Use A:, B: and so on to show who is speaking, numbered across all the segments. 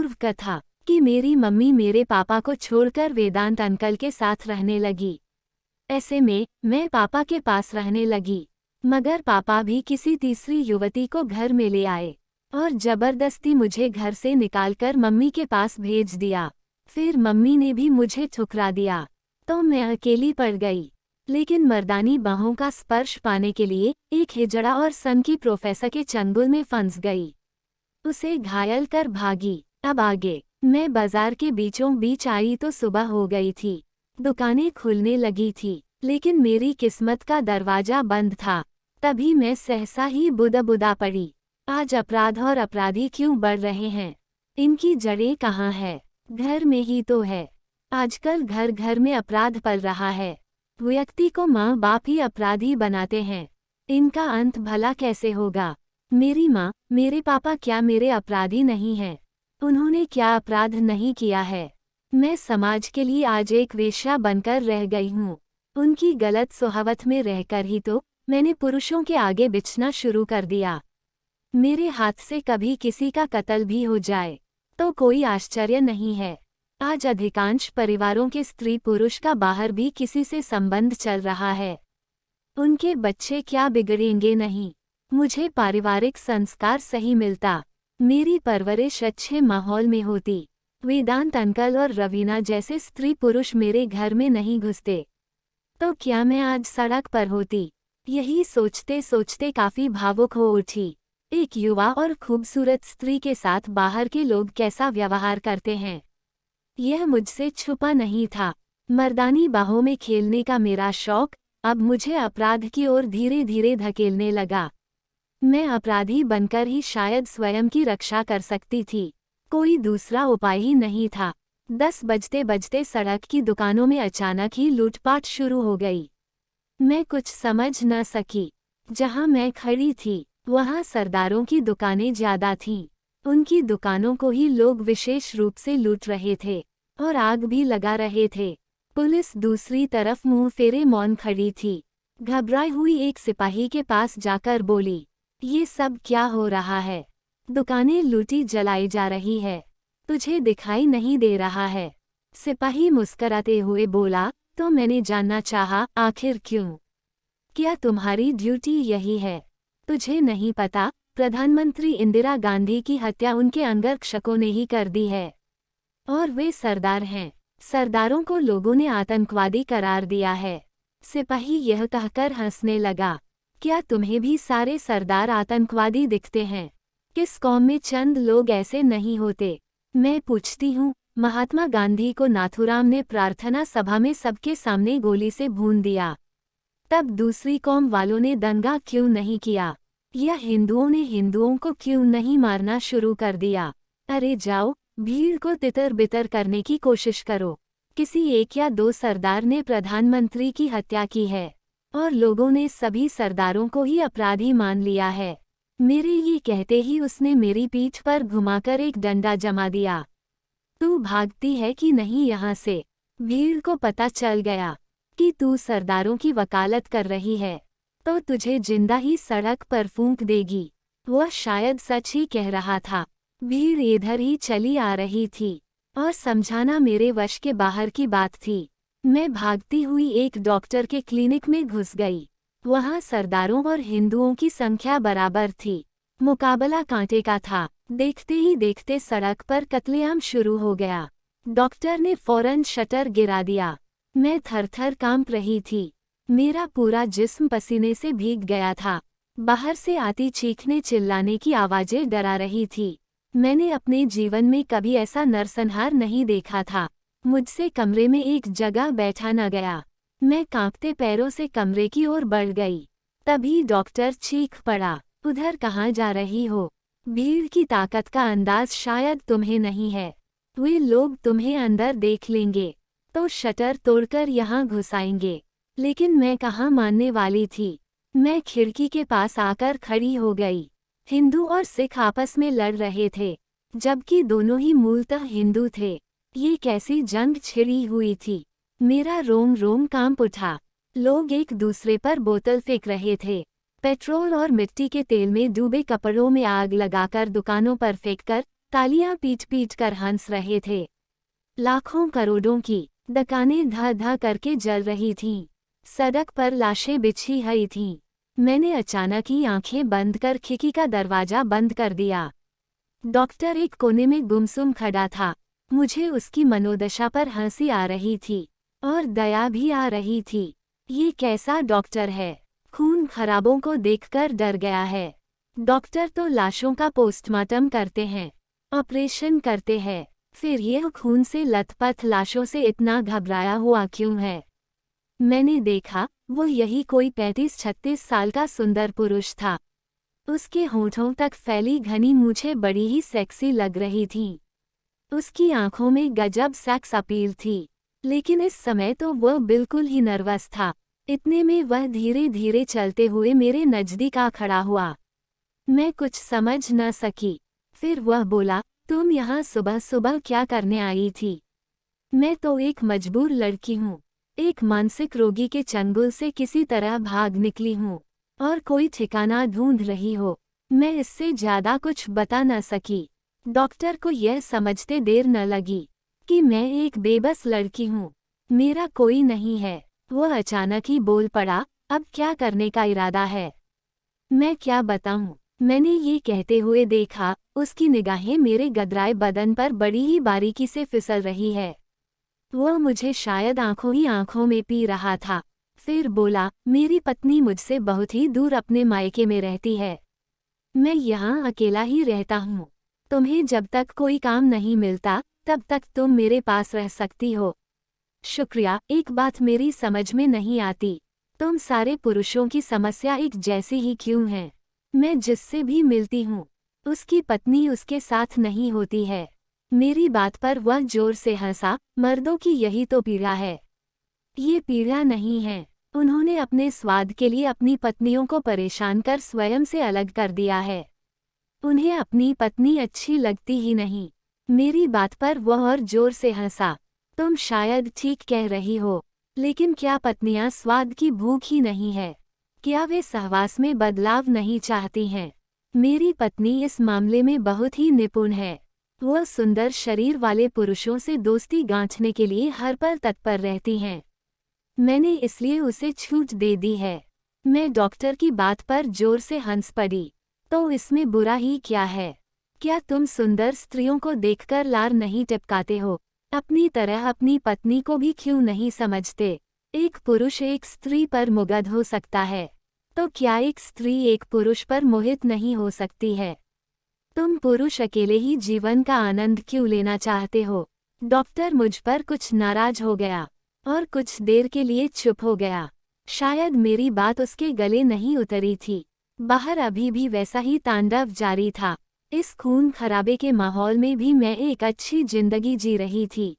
A: पूर्व कथा कि मेरी मम्मी मेरे पापा को छोड़कर वेदांत अंकल के साथ रहने लगी। ऐसे में मैं पापा के पास रहने लगी, मगर पापा भी किसी तीसरी युवती को घर में ले आए और जबरदस्ती मुझे घर से निकालकर मम्मी के पास भेज दिया। फिर मम्मी ने भी मुझे ठुकरा दिया तो मैं अकेली पड़ गई। लेकिन मर्दानी बाहों का स्पर्श पाने के लिए एक हिजड़ा और सन की प्रोफेसर के चंगुल में फंस गई, उसे घायल कर भागी। अब आगे मैं बाजार के बीचों बीच आई तो सुबह हो गई थी। दुकानें खुलने लगी थी, लेकिन मेरी किस्मत का दरवाजा बंद था। तभी मैं सहसा ही बुदा पड़ी। आज अपराध और अपराधी क्यों बढ़ रहे हैं? इनकी जड़ें कहाँ है? घर में ही तो है। आजकल घर घर में अपराध पल रहा है। व्यक्ति को माँ बाप ही अपराधी बनाते हैं। इनका अंत भला कैसे होगा? मेरी माँ, मेरे पापा क्या मेरे अपराधी नहीं हैं? उन्होंने क्या अपराध नहीं किया है? मैं समाज के लिए आज एक वेश्या बनकर रह गई हूँ। उनकी गलत सोहबत में रहकर ही तो मैंने पुरुषों के आगे बिछना शुरू कर दिया। मेरे हाथ से कभी किसी का कत्ल भी हो जाए तो कोई आश्चर्य नहीं है। आज अधिकांश परिवारों के स्त्री पुरुष का बाहर भी किसी से संबंध चल रहा है। उनके बच्चे क्या बिगड़ेंगे नहीं? मुझे पारिवारिक संस्कार सही मिलता, मेरी परवरिश अच्छे माहौल में होती, वेदांत अंकल और रवीना जैसे स्त्री पुरुष मेरे घर में नहीं घुसते, तो क्या मैं आज सड़क पर होती? यही सोचते सोचते काफी भावुक हो उठी। एक युवा और खूबसूरत स्त्री के साथ बाहर के लोग कैसा व्यवहार करते हैं, यह मुझसे छुपा नहीं था। मर्दानी बाहों में खेलने का मेरा शौक अब मुझे अपराध की ओर धीरे धीरे धकेलने लगा। मैं अपराधी बनकर ही शायद स्वयं की रक्षा कर सकती थी, कोई दूसरा उपाय ही नहीं था। 10 बजते बजते सड़क की दुकानों में अचानक ही लूटपाट शुरू हो गई। मैं कुछ समझ न सकी। जहां मैं खड़ी थी वहां सरदारों की दुकानें ज्यादा थीं। उनकी दुकानों को ही लोग विशेष रूप से लूट रहे थे और आग भी लगा रहे थे। पुलिस दूसरी तरफ मुंह फेरे मौन खड़ी थी। घबराई हुई एक सिपाही के पास जाकर बोली, ये सब क्या हो रहा है? दुकानें लूटी जलाई जा रही है, तुझे दिखाई नहीं दे रहा है? सिपाही मुस्कराते हुए बोला, तो मैंने जानना चाहा, आखिर क्यों? क्या तुम्हारी ड्यूटी यही है? तुझे नहीं पता, प्रधानमंत्री इंदिरा गांधी की हत्या उनके अंगरक्षकों ने ही कर दी है और वे सरदार हैं। सरदारों को लोगों ने आतंकवादी करार दिया है। सिपाही यह कहकर हंसने लगा, क्या तुम्हें भी सारे सरदार आतंकवादी दिखते हैं? किस कौम में चंद लोग ऐसे नहीं होते? मैं पूछती हूँ। महात्मा गांधी को नाथूराम ने प्रार्थना सभा में सबके सामने गोली से भून दिया, तब दूसरी कौम वालों ने दंगा क्यों नहीं किया? या हिंदुओं ने हिंदुओं को क्यों नहीं मारना शुरू कर दिया? अरे जाओ, भीड़ को तितर बितर करने की कोशिश करो। किसी एक या दो सरदार ने प्रधानमंत्री की हत्या की है और लोगों ने सभी सरदारों को ही अपराधी मान लिया है। मेरे ये कहते ही उसने मेरी पीठ पर घुमाकर एक डंडा जमा दिया। तू भागती है कि नहीं यहाँ से? भीड़ को पता चल गया कि तू सरदारों की वकालत कर रही है तो तुझे जिंदा ही सड़क पर फूंक देगी। वह शायद सच ही कह रहा था। भीड़ इधर ही चली आ रही थी और समझाना मेरे वश के बाहर की बात थी। मैं भागती हुई एक डॉक्टर के क्लिनिक में घुस गई। वहां सरदारों और हिंदुओं की संख्या बराबर थी। मुकाबला कांटे का था। देखते ही देखते सड़क पर कत्लेआम शुरू हो गया। डॉक्टर ने फौरन शटर गिरा दिया। मैं थर-थर कांप रही थी। मेरा पूरा जिस्म पसीने से भीग गया था। बाहर से आती चीखने चिल्लाने की आवाजें डरा रही थी। मैंने अपने जीवन में कभी ऐसा नरसंहार नहीं देखा था। मुझसे कमरे में एक जगह बैठा न गया। मैं कांपते पैरों से कमरे की ओर बढ़ गई। तभी डॉक्टर चीख पड़ा, उधर कहाँ जा रही हो? भीड़ की ताकत का अंदाज शायद तुम्हें नहीं है। वे लोग तुम्हें अंदर देख लेंगे तो शटर तोड़कर यहाँ घुसाएंगे। लेकिन मैं कहाँ मानने वाली थी। मैं खिड़की के पास आकर खड़ी हो गई। हिंदू और सिख आपस में लड़ रहे थे, जबकि दोनों ही मूलतः हिंदू थे। ये कैसी जंग छिड़ी हुई थी। मेरा रोम रोम कांप उठा। लोग एक दूसरे पर बोतल फेंक रहे थे। पेट्रोल और मिट्टी के तेल में डूबे कपड़ों में आग लगाकर दुकानों पर फेंककर तालियां पीट पीट कर हंस रहे थे। लाखों करोड़ों की दुकानें धा धा करके जल रही थीं। सड़क पर लाशें बिछी हुई थीं। मैंने अचानक ही आंखें बंद कर खिड़की का दरवाजा बंद कर दिया। डॉक्टर एक कोने में गुमसुम खड़ा था। मुझे उसकी मनोदशा पर हंसी आ रही थी और दया भी आ रही थी। ये कैसा डॉक्टर है? खून खराबों को देखकर डर गया है। डॉक्टर तो लाशों का पोस्टमार्टम करते हैं, ऑपरेशन करते हैं, फिर यह खून से लथपथ लाशों से इतना घबराया हुआ क्यों है? मैंने देखा, वो यही कोई 35-36 साल का सुंदर पुरुष था। उसके होठों तक फैली घनी मूछें बड़ी ही सेक्सी लग रही थीं। उसकी आंखों में गजब सेक्स अपील थी, लेकिन इस समय तो वह बिल्कुल ही नर्वस था। इतने में वह धीरे धीरे चलते हुए मेरे नज़दीक आ खड़ा हुआ। मैं कुछ समझ न सकी। फिर वह बोला, तुम यहाँ सुबह सुबह क्या करने आई थी? मैं तो एक मजबूर लड़की हूँ, एक मानसिक रोगी के चंगुल से किसी तरह भाग निकली हूँ और कोई ठिकाना ढूंढ रही हो। मैं इससे ज्यादा कुछ बता न सकी। डॉक्टर को यह समझते देर न लगी कि मैं एक बेबस लड़की हूँ, मेरा कोई नहीं है। वह अचानक ही बोल पड़ा, अब क्या करने का इरादा है? मैं क्या बताऊं? मैंने ये कहते हुए देखा, उसकी निगाहें मेरे गदराए बदन पर बड़ी ही बारीकी से फिसल रही है। वह मुझे शायद आंखों ही आंखों में पी रहा था। फिर बोला, मेरी पत्नी मुझसे बहुत ही दूर अपने मायके में रहती है। मैं यहाँ अकेला ही रहता हूँ। तुम्हें जब तक कोई काम नहीं मिलता, तब तक तुम मेरे पास रह सकती हो। शुक्रिया। एक बात मेरी समझ में नहीं आती, तुम सारे पुरुषों की समस्या एक जैसी ही क्यों है? मैं जिससे भी मिलती हूँ, उसकी पत्नी उसके साथ नहीं होती है। मेरी बात पर वह जोर से हंसा, मर्दों की यही तो पीड़ा है। ये पीड़ा नहीं है, उन्होंने अपने स्वाद के लिए अपनी पत्नियों को परेशान कर स्वयं से अलग कर दिया है। उन्हें अपनी पत्नी अच्छी लगती ही नहीं। मेरी बात पर वह और जोर से हंसा। तुम शायद ठीक कह रही हो, लेकिन क्या पत्नियां स्वाद की भूख ही नहीं है? क्या वे सहवास में बदलाव नहीं चाहती हैं? मेरी पत्नी इस मामले में बहुत ही निपुण है। वह सुंदर शरीर वाले पुरुषों से दोस्ती गांठने के लिए हर पल तत्पर रहती हैं। मैंने इसलिए उसे छूट दे दी है। मैं डॉक्टर की बात पर जोर से हंस पड़ी। तो इसमें बुरा ही क्या है? क्या तुम सुंदर स्त्रियों को देखकर लार नहीं टपकाते हो? अपनी तरह अपनी पत्नी को भी क्यों नहीं समझते? एक पुरुष एक स्त्री पर मुग्ध हो सकता है, तो क्या एक स्त्री एक पुरुष पर मोहित नहीं हो सकती है? तुम पुरुष अकेले ही जीवन का आनंद क्यों लेना चाहते हो? डॉक्टर मुझ पर कुछ नाराज हो गया और कुछ देर के लिए चुप हो गया। शायद मेरी बात उसके गले नहीं उतरी थी। बाहर अभी भी वैसा ही तांडव जारी था। इस खून खराबे के माहौल में भी मैं एक अच्छी जिंदगी जी रही थी।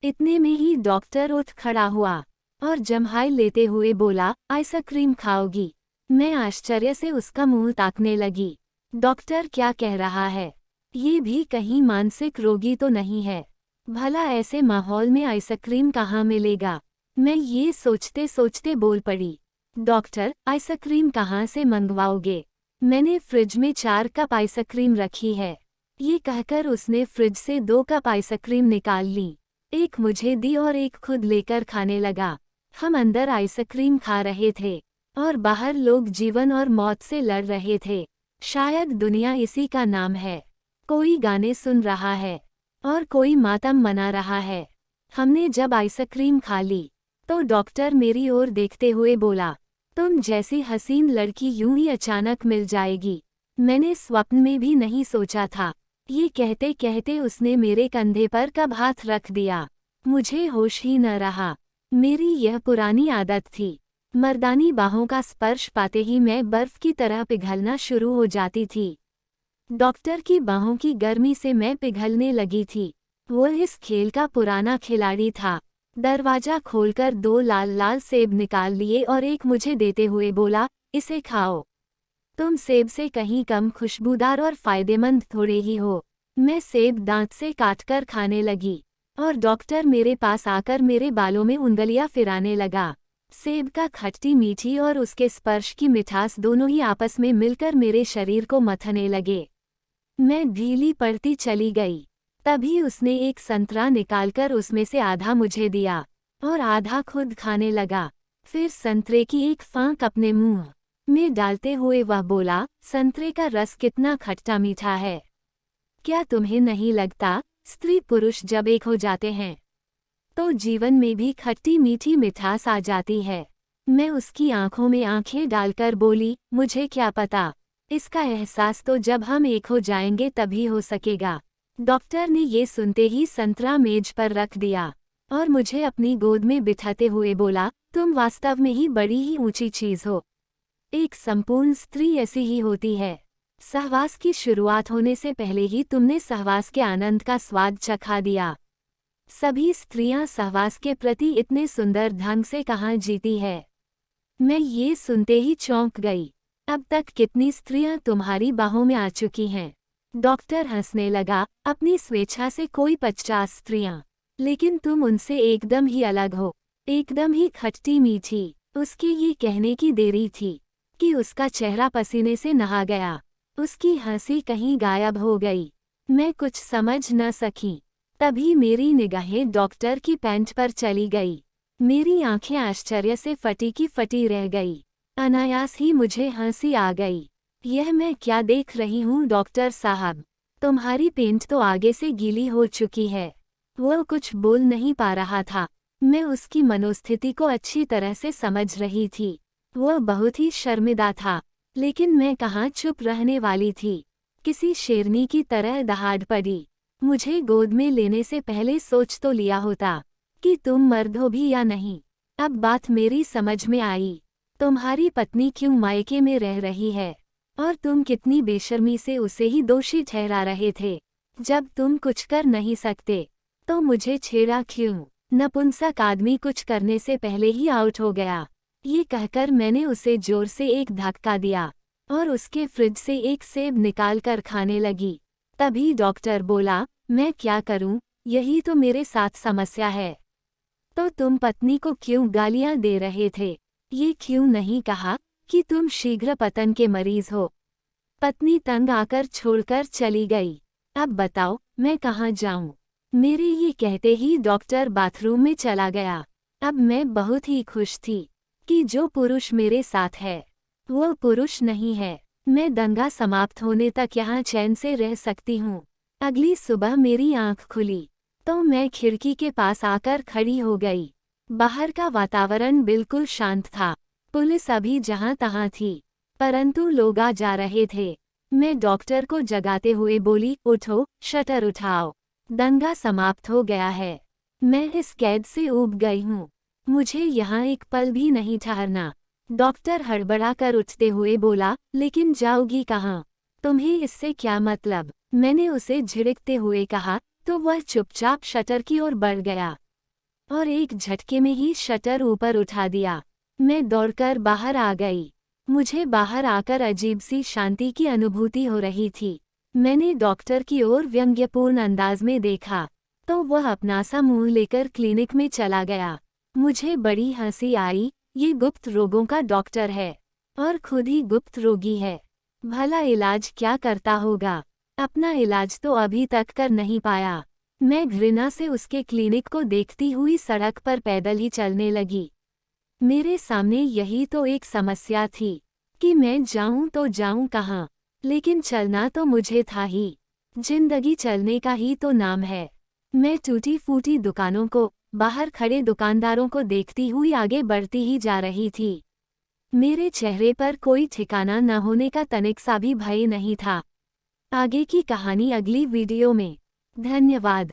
A: इतने में ही डॉक्टर उठ खड़ा हुआ और जम्हाई लेते हुए बोला, आइसक्रीम खाओगी? मैं आश्चर्य से उसका मुंह ताकने लगी। डॉक्टर क्या कह रहा है? ये भी कहीं मानसिक रोगी तो नहीं है? भला ऐसे माहौल में आइसक्रीम कहाँ मिलेगा? मैं ये सोचते सोचते बोल पड़ी, डॉक्टर आइसक्रीम कहाँ से मंगवाओगे? मैंने फ्रिज में 4 कप आइसक्रीम रखी है। ये कहकर उसने फ्रिज से 2 कप आइसक्रीम निकाल ली। एक मुझे दी और एक खुद लेकर खाने लगा। हम अंदर आइसक्रीम खा रहे थे और बाहर लोग जीवन और मौत से लड़ रहे थे। शायद दुनिया इसी का नाम है। कोई गाने सुन रहा है और कोई मातम मना रहा है। हमने जब आइसक्रीम खा ली तो डॉक्टर मेरी ओर देखते हुए बोला, तुम जैसी हसीन लड़की यूं ही अचानक मिल जाएगी, मैंने स्वप्न में भी नहीं सोचा था। ये कहते कहते उसने मेरे कंधे पर कब हाथ रख दिया। मुझे होश ही न रहा। मेरी यह पुरानी आदत थी, मर्दानी बाहों का स्पर्श पाते ही मैं बर्फ की तरह पिघलना शुरू हो जाती थी। डॉक्टर की बाहों की गर्मी से मैं पिघलने लगी थी। वो इस खेल का पुराना खिलाड़ी था। दरवाजा खोलकर 2 लाल लाल सेब निकाल लिए और एक मुझे देते हुए बोला, इसे खाओ। तुम सेब से कहीं कम खुशबूदार और फायदेमंद थोड़े ही हो। मैं सेब दांत से काटकर खाने लगी और डॉक्टर मेरे पास आकर मेरे बालों में उंगलियां फिराने लगा। सेब का खट्टी मीठी और उसके स्पर्श की मिठास दोनों ही आपस में मिलकर मेरे शरीर को मथने लगे। मैं ढीली पड़ती चली गई। तभी उसने एक संतरा निकालकर उसमें से आधा मुझे दिया और आधा खुद खाने लगा। फिर संतरे की एक फांक अपने मुंह में डालते हुए वह बोला, संतरे का रस कितना खट्टा मीठा है। क्या तुम्हें नहीं लगता, स्त्री पुरुष जब एक हो जाते हैं तो जीवन में भी खट्टी मीठी मिठास आ जाती है। मैं उसकी आंखों में आंखें डालकर बोली, मुझे क्या पता, इसका एहसास तो जब हम एक हो जाएंगे तभी हो सकेगा। डॉक्टर ने ये सुनते ही संतरा मेज पर रख दिया और मुझे अपनी गोद में बिठाते हुए बोला, तुम वास्तव में ही बड़ी ही ऊंची चीज हो। एक संपूर्ण स्त्री ऐसी ही होती है। सहवास की शुरुआत होने से पहले ही तुमने सहवास के आनंद का स्वाद चखा दिया। सभी स्त्रियां सहवास के प्रति इतने सुंदर ढंग से कहाँ जीती है। मैं ये सुनते ही चौंक गई। अब तक कितनी स्त्रियां तुम्हारी बाहों में आ चुकी हैं? डॉक्टर हंसने लगा, अपनी स्वेच्छा से कोई 50 स्त्रियां, लेकिन तुम उनसे एकदम ही अलग हो, एकदम ही खट्टी मीठी। उसके ये कहने की देरी थी कि उसका चेहरा पसीने से नहा गया। उसकी हंसी कहीं गायब हो गई। मैं कुछ समझ न सकी। तभी मेरी निगाहें डॉक्टर की पैंट पर चली गई। मेरी आंखें आश्चर्य से फटी की फटी रह गई। अनायास ही मुझे हंसी आ गई। यह मैं क्या देख रही हूँ डॉक्टर साहब? तुम्हारी पेंट तो आगे से गीली हो चुकी है। वो कुछ बोल नहीं पा रहा था। मैं उसकी मनोस्थिति को अच्छी तरह से समझ रही थी। वह बहुत ही शर्मिंदा था, लेकिन मैं कहाँ चुप रहने वाली थी। किसी शेरनी की तरह दहाड़ पड़ी। मुझे गोद में लेने से पहले सोच तो लिया होता कि तुम मर्द हो भी या नहीं। अब बात मेरी समझ में आई। तुम्हारी पत्नी क्यों मायके में रह रही है, और तुम कितनी बेशर्मी से उसे ही दोषी ठहरा रहे थे। जब तुम कुछ कर नहीं सकते तो मुझे छेड़ा क्यों? नपुंसक आदमी कुछ करने से पहले ही आउट हो गया। ये कहकर मैंने उसे जोर से एक धक्का दिया और उसके फ्रिज से एक सेब निकालकर खाने लगी। तभी डॉक्टर बोला, मैं क्या करूं, यही तो मेरे साथ समस्या है। तो तुम पत्नी को क्यों गालियां दे रहे थे? ये क्यों नहीं कहा कि तुम शीघ्र पतन के मरीज हो? पत्नी तंग आकर छोड़कर चली गई। अब बताओ मैं कहाँ जाऊं? मेरे ये कहते ही डॉक्टर बाथरूम में चला गया। अब मैं बहुत ही खुश थी कि जो पुरुष मेरे साथ है वो पुरुष नहीं है। मैं दंगा समाप्त होने तक यहाँ चैन से रह सकती हूँ। अगली सुबह मेरी आंख खुली तो मैं खिड़की के पास आकर खड़ी हो गई। बाहर का वातावरण बिल्कुल शांत था। पुलिस अभी जहाँ तहाँ थी, परंतु लोग आ जा रहे थे। मैं डॉक्टर को जगाते हुए बोली, उठो, शटर उठाओ, दंगा समाप्त हो गया है। मैं इस कैद से ऊब गई हूँ। मुझे यहाँ एक पल भी नहीं ठहरना। डॉक्टर हड़बड़ा कर उठते हुए बोला, लेकिन जाओगी कहाँ? तुम्हें इससे क्या मतलब? मैंने उसे झिड़कते हुए कहा, तो वह चुपचाप शटर की ओर बढ़ गया और एक झटके में ही शटर ऊपर उठा दिया। मैं दौड़कर बाहर आ गई। मुझे बाहर आकर अजीब सी शांति की अनुभूति हो रही थी। मैंने डॉक्टर की ओर व्यंग्यपूर्ण अंदाज में देखा तो वह अपना सा मुंह लेकर क्लिनिक में चला गया। मुझे बड़ी हंसी आई। ये गुप्त रोगों का डॉक्टर है और खुद ही गुप्त रोगी है। भला इलाज क्या करता होगा? अपना इलाज तो अभी तक कर नहीं पाया। मैं घृणा से उसके क्लिनिक को देखती हुई सड़क पर पैदल ही चलने लगी। मेरे सामने यही तो एक समस्या थी कि मैं जाऊं तो जाऊं कहाँ, लेकिन चलना तो मुझे था ही। जिंदगी चलने का ही तो नाम है। मैं टूटी फूटी दुकानों को, बाहर खड़े दुकानदारों को देखती हुई आगे बढ़ती ही जा रही थी। मेरे चेहरे पर कोई ठिकाना न होने का तनिक सा भी भय नहीं था। आगे की कहानी अगली वीडियो में। धन्यवाद।